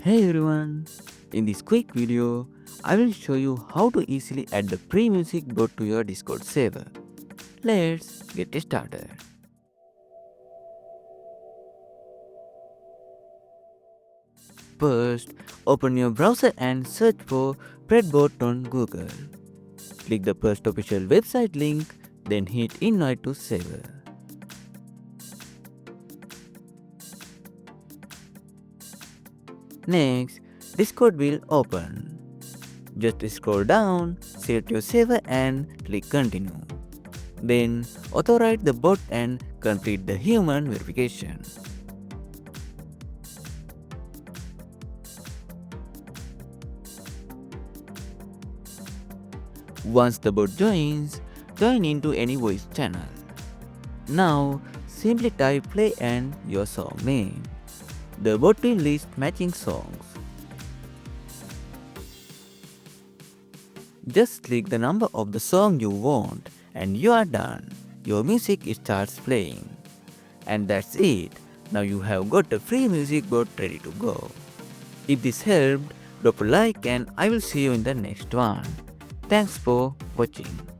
Hey everyone! In this quick video, I will show you how to easily add the free music bot to your Discord server. Let's get started. First, open your browser and search for Fredbot on Google. Click the first official website link, then hit invite to server. Next, Discord will open. Just scroll down, select your server and click continue. Then authorize the bot and complete the human verification. Once the bot joins, join into any voice channel. Now simply type play and your song name. The bot will list matching songs. Just click the number of the song you want and you are done. Your music starts playing. And that's it. Now you have got a free music bot ready to go. If this helped, drop a like and I will see you in the next one. Thanks for watching.